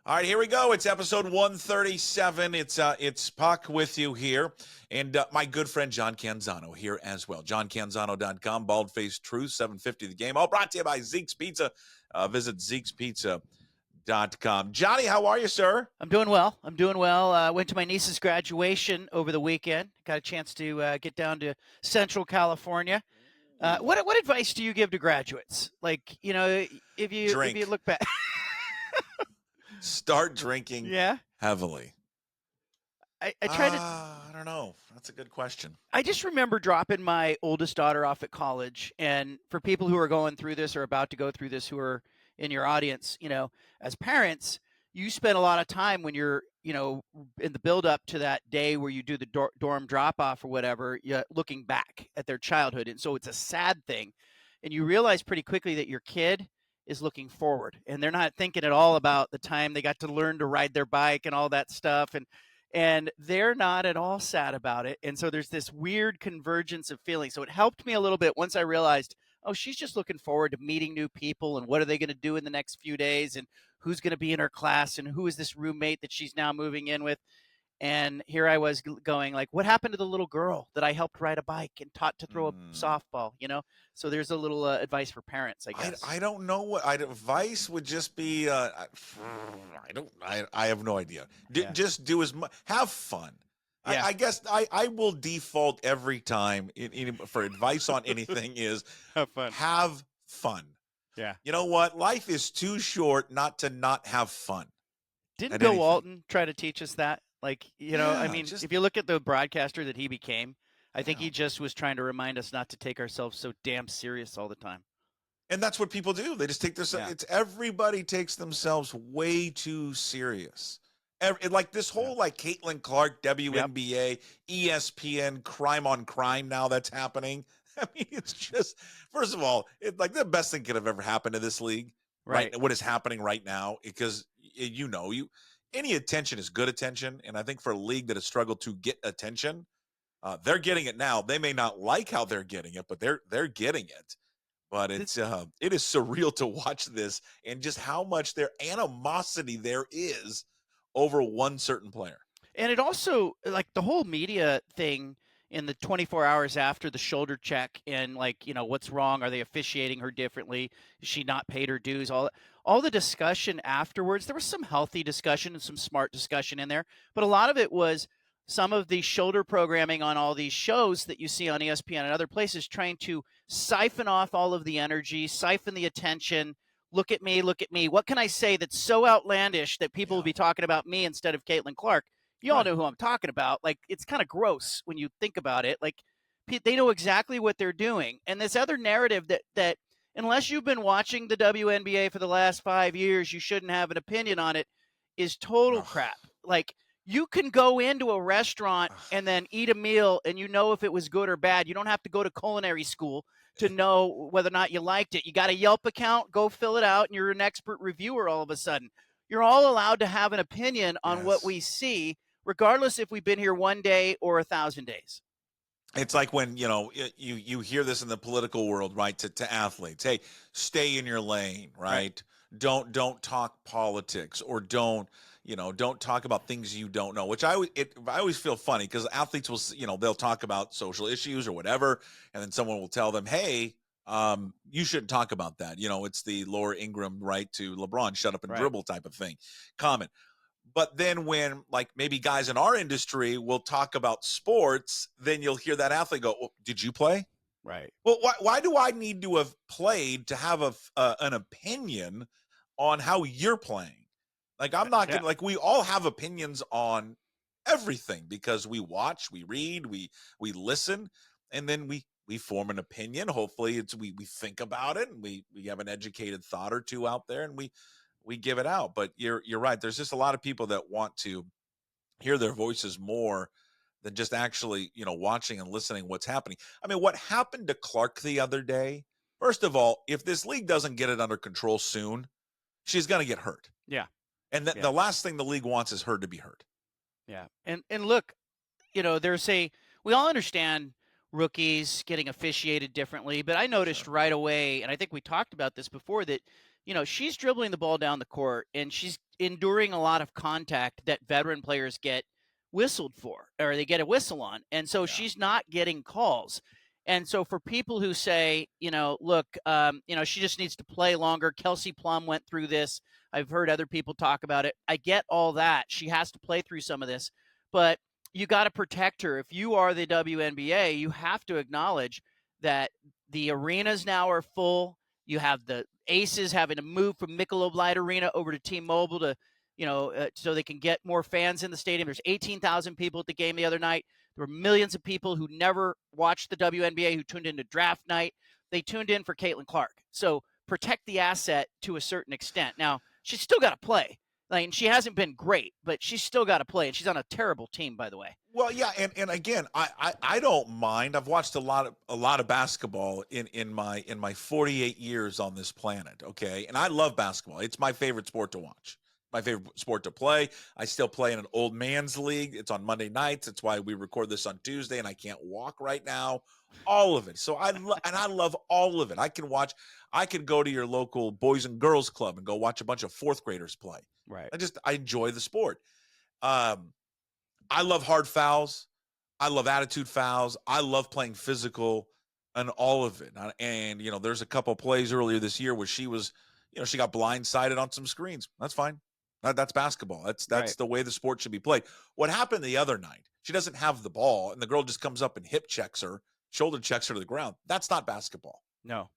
All right, here we go. It's episode 137. It's Puck with you here, and my good friend John Canzano here as well. JohnCanzano.com, Bald-Faced Truth, 750 The Game. All brought to you by Zeke's Pizza. Visit Zeke'sPizza.com. Johnny, how are you, sir? I'm doing well. Went to my niece's graduation over the weekend. Got a chance to get down to Central California. What advice do you give to graduates? Like, if you Drink. look back, Start drinking yeah. heavily. I try to. I don't know. That's a good question. I just remember dropping my oldest daughter off at college, and for people who are going through this or about to go through this, who are in your audience, as parents, you spend a lot of time when you're, in the build up to that day where you do the dorm drop off or whatever, looking back at their childhood. And so it's a sad thing. And you realize pretty quickly that your kid is looking forward and they're not thinking at all about the time they got to learn to ride their bike and all that stuff. And they're not at all sad about it. And so there's this weird convergence of feelings. So it helped me a little bit once I realized, oh, she's just looking forward to meeting new people and what are they going to do in the next few days and who's going to be in her class and who is this roommate that she's now moving in with. And here I was going like, what happened to the little girl that I helped ride a bike and taught to throw a softball, So there's a little advice for parents, I guess. I don't know what advice would just be. I have no idea. Just do as much. Have fun. Yeah. I guess I will default every time for advice on anything is Have fun. Have fun. Yeah. You know what? Life is too short not to not have fun. Didn't Bill Walton try to teach us that? Like, if you look at the broadcaster that he became, I think he just was trying to remind us not to take ourselves so damn serious all the time. And that's what people do. They just take themselves. It's everybody takes themselves way too serious. Like this whole like Caitlin Clark, WNBA, ESPN, crime on crime now that's happening. I mean, it's just, first of all, like the best thing could have ever happened to this league, right? What is happening right now, because any attention is good attention. And I think for a league that has struggled to get attention, they're getting it now. They may not like how they're getting it, but they're getting it. But it is surreal to watch this and just how much their animosity there is over one certain player. And it also, like the whole media thing in the 24 hours after the shoulder check and like, what's wrong? Are they officiating her differently? Is she not paid her dues? All the discussion afterwards, there was some healthy discussion and some smart discussion in there, but a lot of it was some of the shoulder programming on all these shows that you see on ESPN and other places trying to siphon off all of the energy, siphon the attention. Look at me. What can I say that's so outlandish that people will be talking about me instead of Caitlin Clark? You all know who I'm talking about. Like, it's kind of gross when you think about it. Like, they know exactly what they're doing. And this other narrative that unless you've been watching the WNBA for the last 5 years, you shouldn't have an opinion on it is total crap. Like, you can go into a restaurant and then eat a meal and if it was good or bad. You don't have to go to culinary school to know whether or not you liked it. You got a Yelp account, go fill it out, and you're an expert reviewer all of a sudden. You're all allowed to have an opinion on what we see, regardless if we've been here 1 day or 1,000 days. It's like when, you hear this in the political world, right, to athletes. Hey, stay in your lane, right? Don't talk politics, or don't talk about things you don't know, which I always feel funny because athletes will, they'll talk about social issues or whatever. And then someone will tell them, hey, you shouldn't talk about that. It's the Laura Ingraham right to LeBron, shut up and dribble type of thing. Comment. But then when like maybe guys in our industry will talk about sports, then you'll hear that athlete go, well, did you play? Right. Well, why do I need to have played to have an opinion on how you're playing? Like, I'm not going to, like, we all have opinions on everything because we watch, we read, we listen, and then we form an opinion. Hopefully we think about it and we have an educated thought or two out there and we give it out. But you're right. There's just a lot of people that want to hear their voices more than just actually, watching and listening what's happening. I mean, what happened to Clark the other day, first of all, if this league doesn't get it under control soon, she's going to get hurt. Yeah. And the last thing the league wants is her to be hurt. Yeah. And look, we all understand rookies getting officiated differently, but I noticed right away, and I think we talked about this before, that she's dribbling the ball down the court and she's enduring a lot of contact that veteran players get whistled for, or they get a whistle on. And so she's not getting calls. And so for people who say, look, she just needs to play longer. Kelsey Plum went through this. I've heard other people talk about it. I get all that. She has to play through some of this, but you got to protect her. If you are the WNBA, you have to acknowledge that the arenas now are full. You have the Aces having to move from Michelob Light Arena over to T-Mobile to, so they can get more fans in the stadium. There's 18,000 people at the game the other night. There were millions of people who never watched the WNBA who tuned into draft night. They tuned in for Caitlin Clark. So protect the asset to a certain extent. Now, she's still got to play. Like, she hasn't been great, but she's still got to play, and she's on a terrible team, by the way. Well, yeah, and again, I don't mind. I've watched a lot of basketball in my 48 years on this planet. Okay, and I love basketball. It's my favorite sport to watch. My favorite sport to play. I still play in an old man's league. It's on Monday nights. That's why we record this on Tuesday, and I can't walk right now. All of it. So I love all of it. I could go to your local Boys and Girls Club and go watch a bunch of fourth graders play. Right. I enjoy the sport. I love hard fouls. I love attitude fouls. I love playing physical and all of it. And, there's a couple plays earlier this year where she was, she got blindsided on some screens. That's fine. That's basketball. That's right. The way the sport should be played. What happened the other night, she doesn't have the ball and the girl just comes up and hip checks her, shoulder checks her to the ground. That's not basketball. No.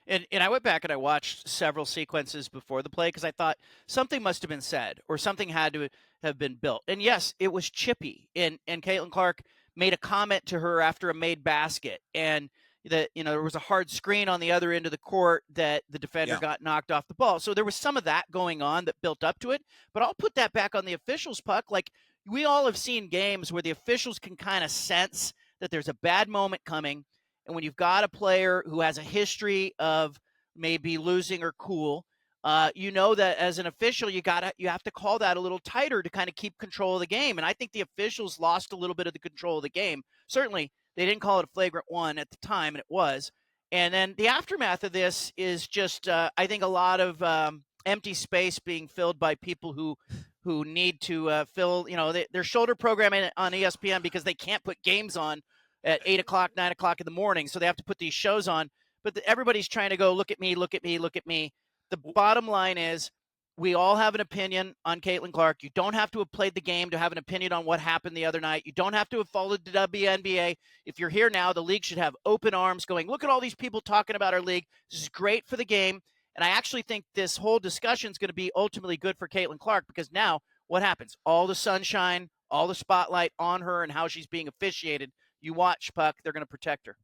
And I went back and I watched several sequences before the play because I thought something must have been said or something had to have been built. And yes, it was chippy. And Caitlin Clark made a comment to her after a made basket. And that, there was a hard screen on the other end of the court that the defender got knocked off the ball. So there was some of that going on that built up to it. But I'll put that back on the officials, Puck. Like, we all have seen games where the officials can kind of sense that there's a bad moment coming. And when you've got a player who has a history of maybe losing or cool, that as an official, you have to call that a little tighter to kind of keep control of the game. And I think the officials lost a little bit of the control of the game. Certainly, they didn't call it a flagrant one at the time, and it was. And then the aftermath of this is just, I think, a lot of empty space being filled by people who need to fill, their shoulder programming on ESPN because they can't put games on at 8 o'clock, 9 o'clock in the morning. So they have to put these shows on. But everybody's trying to go, look at me, look at me, look at me. The bottom line is we all have an opinion on Caitlin Clark. You don't have to have played the game to have an opinion on what happened the other night. You don't have to have followed the WNBA. If you're here now, the league should have open arms going, look at all these people talking about our league. This is great for the game. And I actually think this whole discussion is going to be ultimately good for Caitlin Clark because now what happens? All the sunshine, all the spotlight on her and how she's being officiated. You watch, Puck. They're going to protect her.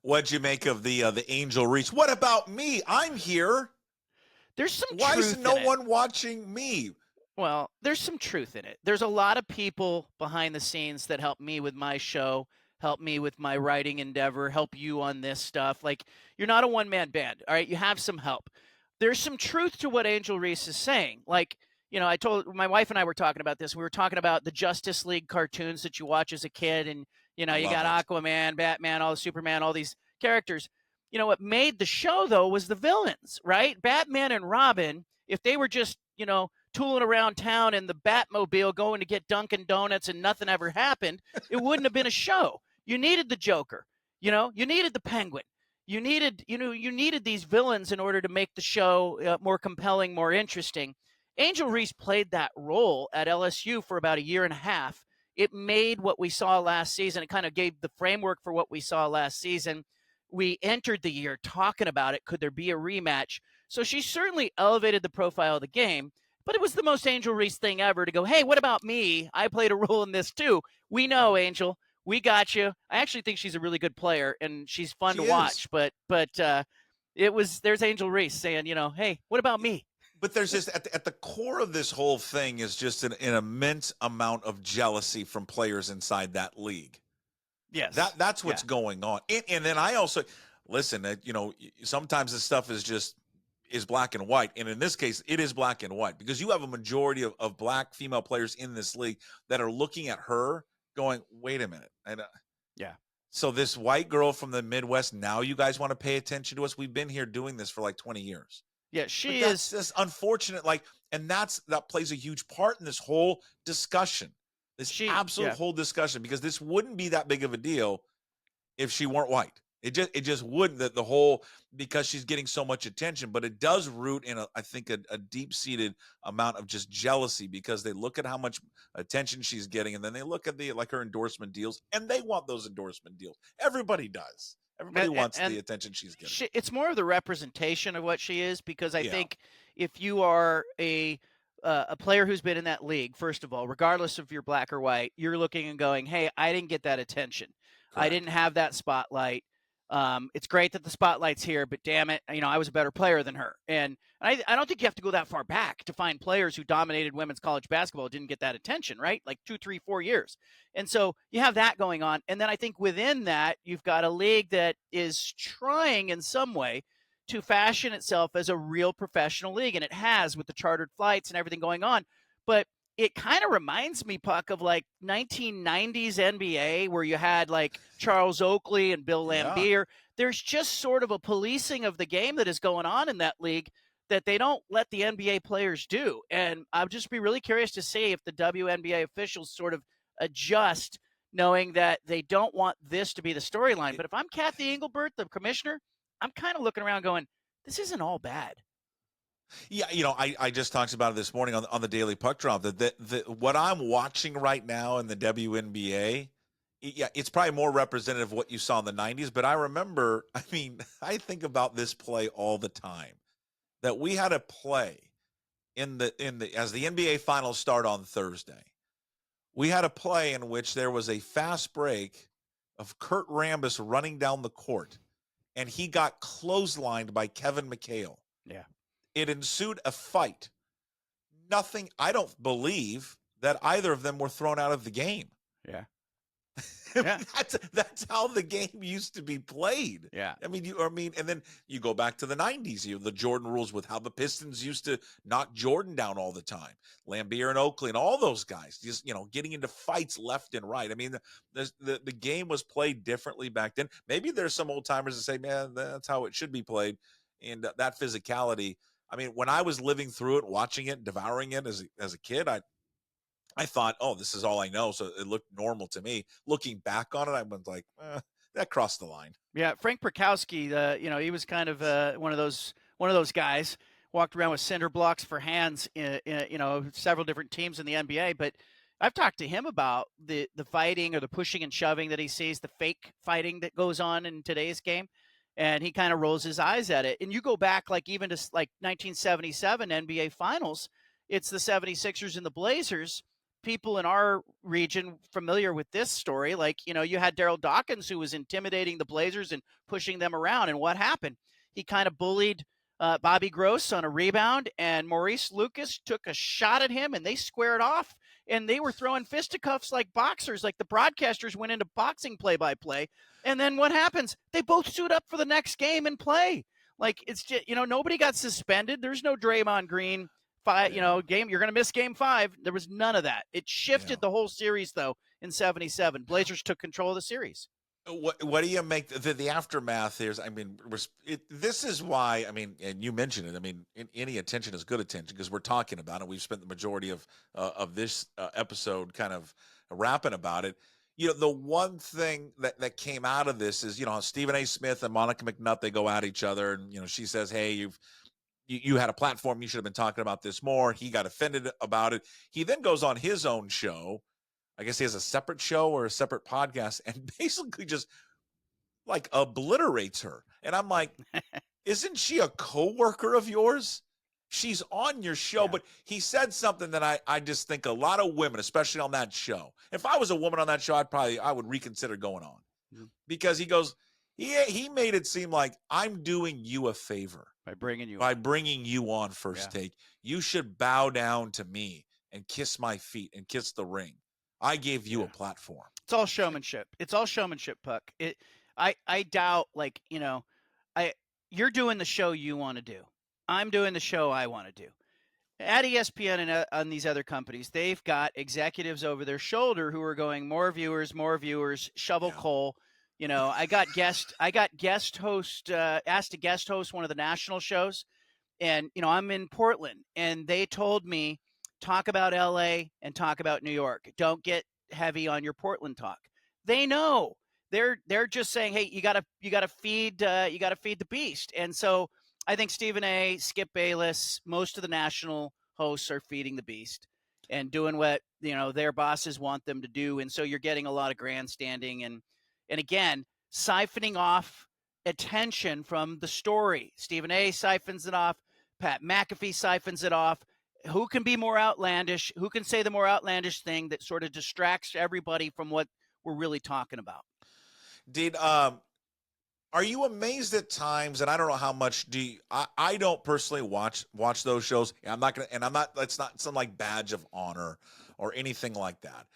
What'd you make of the Angel Reese? What about me? I'm here. There's some Why truth is no in one watching me? Well, there's some truth in it. There's a lot of people behind the scenes that help me with my show, help me with my writing endeavor, help you on this stuff. Like, you're not a one-man band, all right? You have some help. There's some truth to what Angel Reese is saying. Like, I told my wife and I were talking about this. We were talking about the Justice League cartoons that you watch as a kid, and you got Aquaman, Batman, all the Superman, all these characters. What made the show though was the villains, right? Batman and Robin. If they were just tooling around town in the Batmobile going to get Dunkin' Donuts and nothing ever happened, it wouldn't have been a show. You needed the Joker. You needed the Penguin. You needed these villains in order to make the show more compelling, more interesting. Angel Reese played that role at LSU for about a year and a half. It made what we saw last season. It kind of gave the framework for what we saw last season. We entered the year talking about it. Could there be a rematch? So she certainly elevated the profile of the game, but it was the most Angel Reese thing ever to go, hey, what about me? I played a role in this too. We know, Angel. We got you. I actually think she's a really good player, and she's fun to watch. But there's Angel Reese saying, hey, what about me? But there's just at the core of this whole thing is just an immense amount of jealousy from players inside that league. Yes, that's what's going on. And then I also listen. Sometimes this stuff is black and white, and in this case, it is black and white because you have a majority of black female players in this league that are looking at her, going, "Wait a minute." Yeah. So this white girl from the Midwest, now you guys want to pay attention to us? We've been here doing this for like 20 years. Yeah, she But that's is. just unfortunate. Like, and that plays a huge part in this whole discussion, this absolute Yeah. whole discussion, because this wouldn't be that big of a deal if she weren't white. It just wouldn't, that the whole, because she's getting so much attention, but it does root in I think a deep-seated amount of just jealousy, because they look at how much attention she's getting, and then they look at her endorsement deals, and they want those endorsement deals. Everybody does. Everybody wants the attention she's getting. It's more of the representation of what she is, because I Yeah. think if you are a player who's been in that league, first of all, regardless if you're black or white, you're looking and going, hey, I didn't get that attention. Correct. I didn't have that spotlight. It's great that the spotlight's here, but damn it, I was a better player than her. And I don't think you have to go that far back to find players who dominated women's college basketball didn't get that attention, right? Like 2, 3, 4 years. And so you have that going on. And then I think within that, you've got a league that is trying in some way to fashion itself as a real professional league. And it has, with the chartered flights and everything going on. But it kind of reminds me, Puck, of like 1990s NBA, where you had like Charles Oakley and Bill Laimbeer. There's just sort of a policing of the game that is going on in that league that they don't let the NBA players do. And I'll just be really curious to see if the WNBA officials sort of adjust, knowing that they don't want this to be the storyline. But if I'm Kathy Engelbert, the commissioner, I'm kind of looking around going, this isn't all bad. Yeah, I just talked about it this morning on the Daily Puck Drop, that what I'm watching right now in the WNBA, yeah, it's probably more representative of what you saw in the 90s. But I remember, I think about this play all the time, that we had a play as the NBA finals start on Thursday. We had a play in which there was a fast break of Kurt Rambis running down the court, and he got clotheslined by Kevin McHale. Yeah. It ensued a fight. I don't believe that either of them were thrown out of the game. Yeah. That's how the game used to be played. Yeah. And then you go back to the 90s, the Jordan rules, with how the Pistons used to knock Jordan down all the time. Laimbeer and Oakley and all those guys just, getting into fights left and right. The game was played differently back then. Maybe there's some old timers that say, man, that's how it should be played. And that physicality. When I was living through it, watching it, devouring it as a kid, I thought, oh, this is all I know. So it looked normal to me. Looking back on it, I was like, that crossed the line. Yeah, Frank Perkowski, he was kind of one of those guys. Walked around with cinder blocks for hands in several different teams in the NBA. But I've talked to him about the fighting or the pushing and shoving that he sees, the fake fighting that goes on in today's game. And he kind of rolls his eyes at it. And you go back even to 1977 NBA Finals, it's the 76ers and the Blazers. People in our region familiar with this story, you had Daryl Dawkins, who was intimidating the Blazers and pushing them around. And what happened? He kind of bullied Bobby Gross on a rebound, and Maurice Lucas took a shot at him, and they squared off. And they were throwing fisticuffs like boxers, like the broadcasters went into boxing play-by-play. And then what happens? They both suit up for the next game and play. It's just, nobody got suspended. There's no Draymond Green game. You're going to miss game 5. There was none of that. It shifted the whole series, though, in 77. Blazers took control of the series. What do you make the aftermath is? This is why, and you mentioned it. Any attention is good attention, because we're talking about it. We've spent the majority of this episode kind of rapping about it. The one thing that came out of this is, Stephen A. Smith and Monica McNutt, they go at each other, and, she says, hey, you had a platform. You should have been talking about this more. He got offended about it. He then goes on his own show. I guess he has a separate show or a separate podcast, and basically just obliterates her. And I'm like, isn't she a coworker of yours? She's on your show. Yeah. But he said something that I just think a lot of women, especially on that show, if I was a woman on that show, I would reconsider going on. Mm-hmm. Because he goes, he made it seem like I'm doing you a favor by bringing you on First Take. You should bow down to me and kiss my feet and kiss the ring. I gave you a platform. It's all showmanship. It's all showmanship, Puck. I doubt, you're doing the show you want to do. I'm doing the show I want to do. At ESPN and on these other companies, they've got executives over their shoulder who are going, more viewers, shovel coal. I got guest host, asked to guest host one of the national shows. And, I'm in Portland, and they told me, talk about LA and talk about New York. Don't get heavy on your Portland talk. They know. They're just saying, hey, you gotta feed the beast. And so I think Stephen A, Skip Bayless, most of the national hosts are feeding the beast and doing what their bosses want them to do. And so you're getting a lot of grandstanding and again, siphoning off attention from the story. Stephen A siphons it off. Pat McAfee siphons it off. Who can be more outlandish? Who can say the more outlandish thing that sort of distracts everybody from what we're really talking about? Are you amazed at times? And I don't know how much I don't personally watch those shows. I'm not that's not some like badge of honor or anything like that.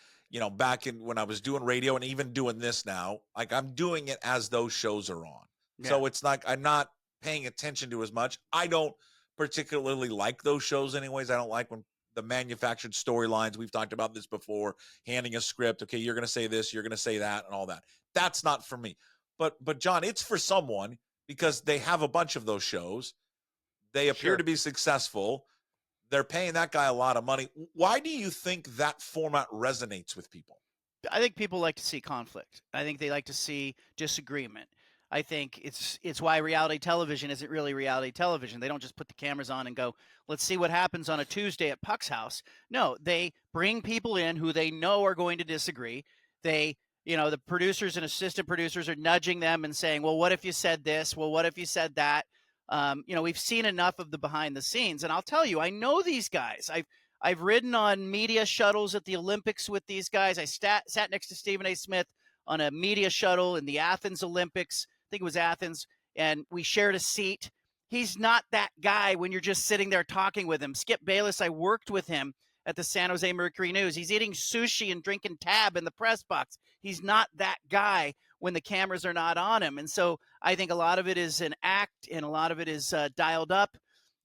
Back when I was doing radio and even doing this now, like I'm doing it as those shows are on. Yeah. So it's like I'm not paying attention to as much. I don't particularly like those shows anyways. I don't like when the manufactured storylines, we've talked about this before, handing a script. Okay, you're going to say this, you're going to say that, and all that. That's not for me. But John, it's for someone because they have a bunch of those shows. They appear to be successful. They're paying that guy a lot of money. Why do you think that format resonates with people? I think people like to see conflict. I think they like to see disagreement. I think it's why reality television isn't really reality television. They don't just put the cameras on and go, let's see what happens on a Tuesday at Puck's house. No, they bring people in who they know are going to disagree. The producers and assistant producers are nudging them and saying, well, what if you said this? Well, what if you said that? We've seen enough of the behind the scenes. And I'll tell you, I know these guys. I've ridden on media shuttles at the Olympics with these guys. I sat next to Stephen A. Smith on a media shuttle in the Athens Olympics. I think it was Athens. And we shared a seat. He's not that guy when you're just sitting there talking with him. Skip Bayless, I worked with him at the San Jose Mercury News. He's eating sushi and drinking tab in the press box. He's not that guy when the cameras are not on him. And so I think a lot of it is an act and a lot of it is dialed up.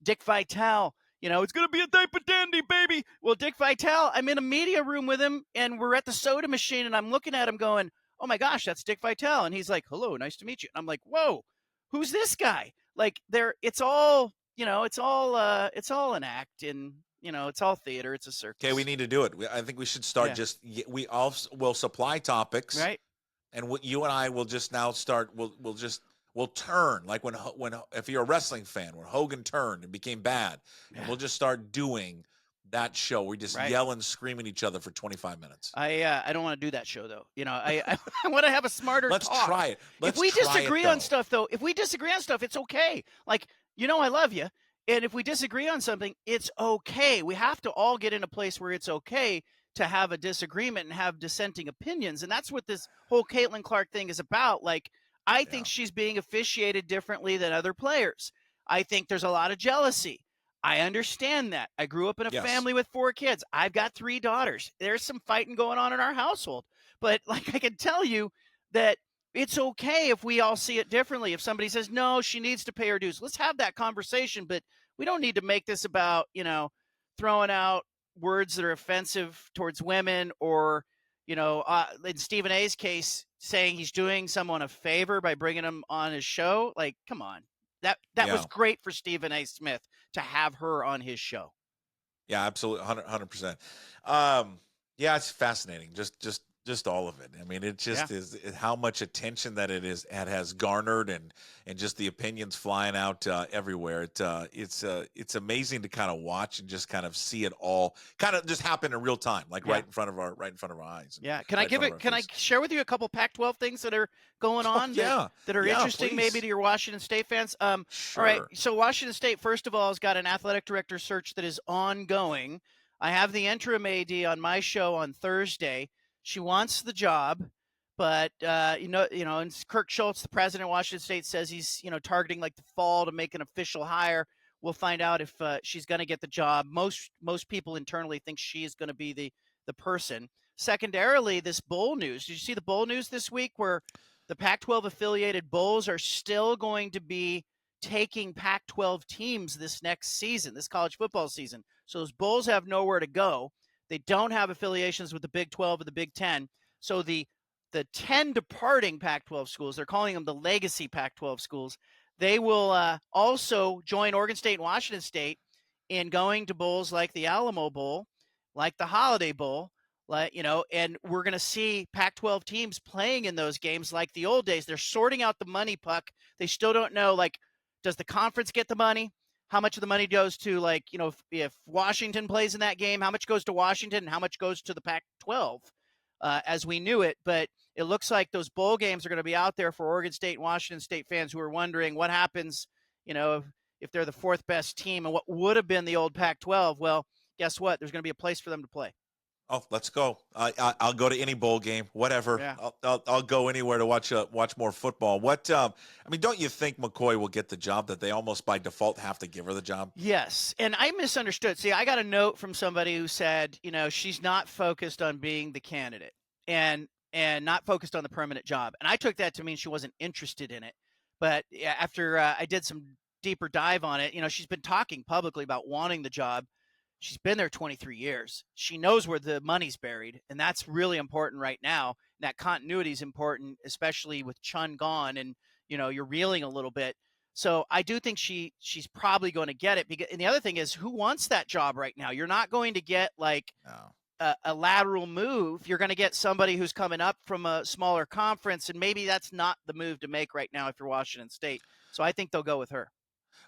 Dick Vitale, it's going to be a diaper dandy, baby. Well, Dick Vitale, I'm in a media room with him and we're at the soda machine and I'm looking at him going, oh my gosh, that's Dick Vitale. And he's like, hello, nice to meet you. And I'm like, whoa, who's this guy? Like it's all an act and it's all theater. It's a circus. Okay, we need to do it. I think we should start we all will supply topics. Right. And you and I will just now start, we'll turn, like when if you're a wrestling fan, where Hogan turned and became bad. Yeah. And we'll just start doing that show. We just yell and scream at each other for 25 minutes. I don't want to do that show, though. I want to have a smarter Let's talk. Try it. If we disagree on stuff, though, it's okay. Like, I love you. And if we disagree on something, it's okay. We have to all get in a place where it's okay to have a disagreement and have dissenting opinions. And that's what this whole Caitlin Clark thing is about. Like, I think she's being officiated differently than other players. I think there's a lot of jealousy. I understand that. I grew up in a family with 4 kids. I've got 3 daughters. There's some fighting going on in our household. But like I can tell you that it's okay if we all see it differently. If somebody says, no, she needs to pay her dues, let's have that conversation. But we don't need to make this about, throwing out words that are offensive towards women or, in Stephen A's case, saying he's doing someone a favor by bringing him on his show. Like, come on. That was great for Stephen A. Smith to have her on his show. Yeah, absolutely. 100%. Yeah, it's fascinating. Just all of it. I mean, it just is how much attention that it has garnered and just the opinions flying out everywhere. It's amazing to kind of watch and just kind of see it all kind of just happen in real time, like right in front of our eyes. Yeah. Can I share with you a couple Pac-12 things that are going on that are interesting, please. Maybe to your Washington State fans? Sure. All right. So Washington State, first of all, has got an athletic director search that is ongoing. I have the interim AD on my show on Thursday. She wants the job, but and Kirk Schultz, the president of Washington State, says he's targeting like the fall to make an official hire. We'll find out if she's going to get the job. Most people internally think she is going to be the person. Secondarily, this bowl news. Did you see the bowl news this week where the Pac-12 affiliated bowls are still going to be taking Pac-12 teams this next season, this college football season? So those bowls have nowhere to go. They don't have affiliations with the Big 12 or the Big 10. So the 10 departing Pac-12 schools, they're calling them the legacy Pac-12 schools, they will also join Oregon State and Washington State in going to bowls like the Alamo Bowl, like the Holiday Bowl, and we're going to see Pac-12 teams playing in those games like the old days. They're sorting out the money, Puck. They still don't know, does the conference get the money? How much of the money goes to, if Washington plays in that game, how much goes to Washington and how much goes to the Pac-12 as we knew it. But it looks like those bowl games are going to be out there for Oregon State and Washington State fans who are wondering what happens, if they're the fourth best team and what would have been the old Pac-12. Well, guess what? There's going to be a place for them to play. Oh, let's go! I'll go to any bowl game, whatever. Yeah. I'll go anywhere to watch more football. Don't you think McCoy will get the job that they almost by default have to give her the job? Yes, and I misunderstood. See, I got a note from somebody who said, she's not focused on being the candidate and not focused on the permanent job, and I took that to mean she wasn't interested in it. But after I did some deeper dive on it, she's been talking publicly about wanting the job. She's been there 23 years. She knows where the money's buried, and that's really important right now. That continuity is important, especially with Chun gone, and you're reeling a little bit. So I do think she's probably going to get it. And the other thing is, who wants that job right now? You're not going to get a lateral move. You're going to get somebody who's coming up from a smaller conference, and maybe that's not the move to make right now if you're Washington State. So I think they'll go with her.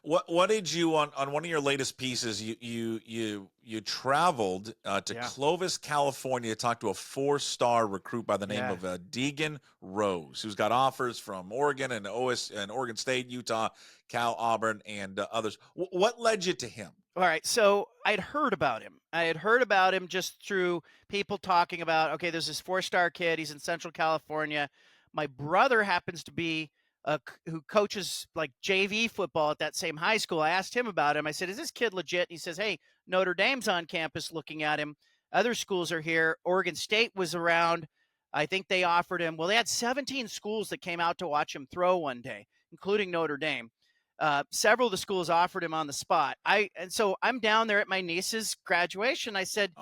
What did you on one of your latest pieces? You traveled to Clovis, California, to talk to a 4-star recruit by the name of Deegan Rose, who's got offers from Oregon and Oregon State, Utah, Cal, Auburn, and others. What led you to him? All right, so I'd heard about him. I had heard about him just through people talking about, okay, there's this 4-star kid. He's in Central California. My brother happens to be who coaches like JV football at that same high school. I asked him about him. I said, is this kid legit? And he says, hey, Notre Dame's on campus looking at him. Other schools are here. Oregon State was around. I think they offered him. Well, they had 17 schools that came out to watch him throw one day, including Notre Dame. Several of the schools offered him on the spot. And so I'm down there at my niece's graduation. I said,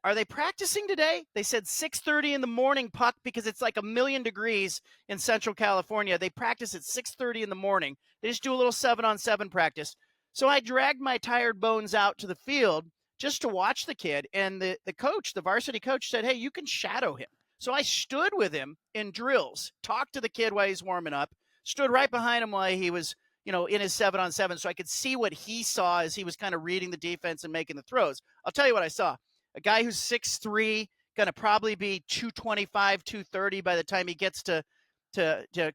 are they practicing today? They said 6:30 in the morning, Puck, because it's like 1,000,000 degrees in Central California. They practice at 6:30 in the morning. They just do a little 7-on-7 practice. So I dragged my tired bones out to the field just to watch the kid. And the coach, the varsity coach, said, hey, you can shadow him. So I stood with him in drills, talked to the kid while he's warming up, stood right behind him while he was, in his 7-on-7, so I could see what he saw as he was kind of reading the defense and making the throws. I'll tell you what I saw. A guy who's 6'3", going to probably be 225, 230 by the time he gets to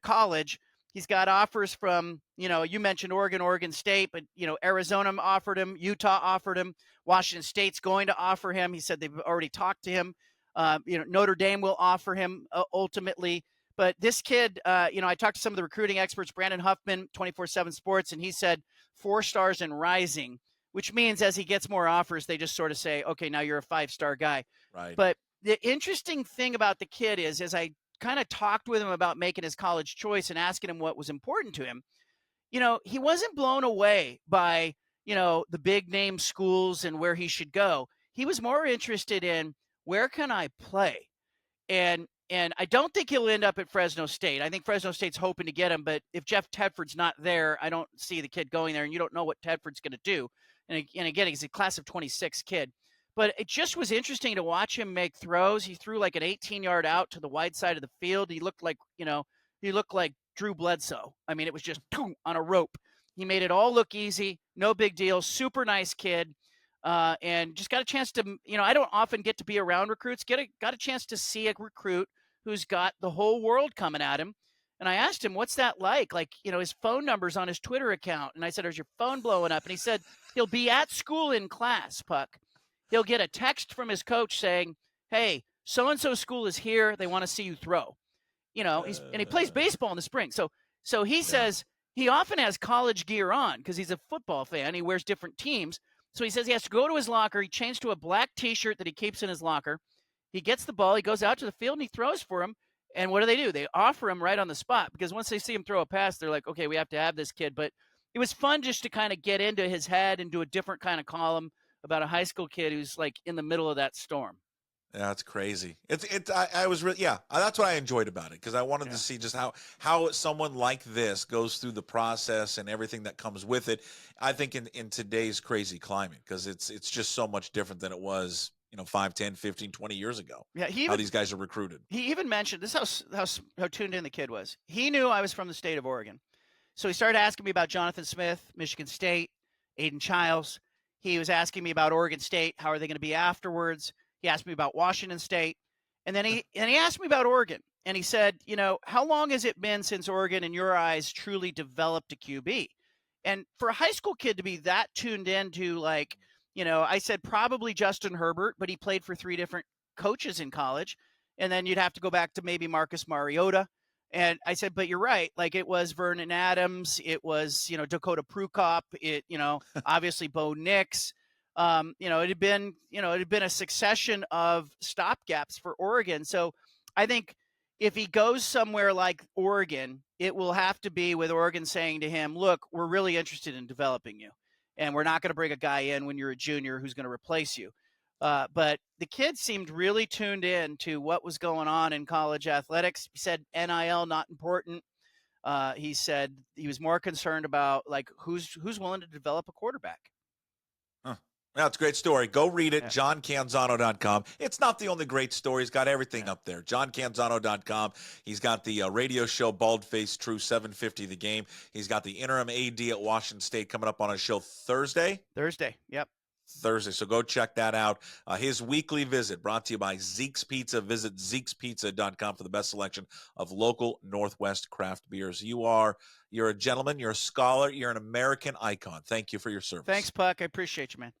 college. He's got offers from, you mentioned Oregon State, but, Arizona offered him, Utah offered him, Washington State's going to offer him. He said they've already talked to him. Notre Dame will offer him ultimately. But this kid, I talked to some of the recruiting experts, Brandon Huffman, 24/7 Sports, and he said 4 stars and rising, which means as he gets more offers, they just sort of say, okay, now you're a 5-star guy. Right. But the interesting thing about the kid is, as I kind of talked with him about making his college choice and asking him what was important to him, he wasn't blown away by, the big name schools and where he should go. He was more interested in, where can I play? And I don't think he'll end up at Fresno State. I think Fresno State's hoping to get him, but if Jeff Tedford's not there, I don't see the kid going there, and you don't know what Tedford's going to do. And again, he's a class of 26 kid. But it just was interesting to watch him make throws. He threw like an 18-yard out to the wide side of the field. He looked like, Drew Bledsoe. I mean, it was just on a rope. He made it all look easy. No big deal. Super nice kid. And just got a chance to, I don't often get to be around recruits. Got a chance to see a recruit who's got the whole world coming at him. And I asked him, what's that like? Like, his phone number's on his Twitter account. And I said, is your phone blowing up? And he said, he'll be at school in class, Puck. He'll get a text from his coach saying, hey, so-and-so school is here. They want to see you throw. And he plays baseball in the spring. So he says he often has college gear on because he's a football fan. He wears different teams. So he says he has to go to his locker. He changed to a black T-shirt that he keeps in his locker. He gets the ball. He goes out to the field, and he throws for him. And what do? They offer him right on the spot because once they see him throw a pass, they're like, okay, we have to have this kid. But it was fun just to kind of get into his head and do a different kind of column about a high school kid who's like in the middle of that storm. Yeah, it's crazy. I was really, yeah, that's what I enjoyed about it, because I wanted to see just how someone like this goes through the process and everything that comes with it. I think in today's crazy climate, because it's just so much different than it was, 5, 10, 15, 20 years ago. Yeah, How these guys are recruited. He even mentioned this is how tuned in the kid was. He knew I was from the state of Oregon. So he started asking me about Jonathan Smith, Michigan State, Aiden Childs. He was asking me about Oregon State. How are they going to be afterwards? He asked me about Washington State. And then he asked me about Oregon. And he said, how long has it been since Oregon, in your eyes, truly developed a QB? And for a high school kid to be that tuned into, like, I said probably Justin Herbert, but he played for 3 different coaches in college. And then you'd have to go back to maybe Marcus Mariota. And I said, but you're right. Like, it was Vernon Adams. It was, Dakota Prukop. Obviously Bo Nix. It had been a succession of stopgaps for Oregon. So I think if he goes somewhere like Oregon, it will have to be with Oregon saying to him, look, we're really interested in developing you. And we're not going to bring a guy in when you're a junior who's going to replace you. But the kid seemed really tuned in to what was going on in college athletics. He said NIL not important. He said he was more concerned about, like, who's willing to develop a quarterback. That's a great story. Go read it, johncanzano.com. It's not the only great story. He's got everything up there. johncanzano.com. He's got the radio show Bald Face True 750 The Game. He's got the interim AD at Washington State coming up on a show Thursday. Yep. Thursday. So go check that out. His weekly visit brought to you by Zeke's Pizza. Visit Zeke'sPizza.com for the best selection of local Northwest craft beers. You're a gentleman. You're a scholar. You're an American icon. Thank you for your service. Thanks, Puck. I appreciate you, man.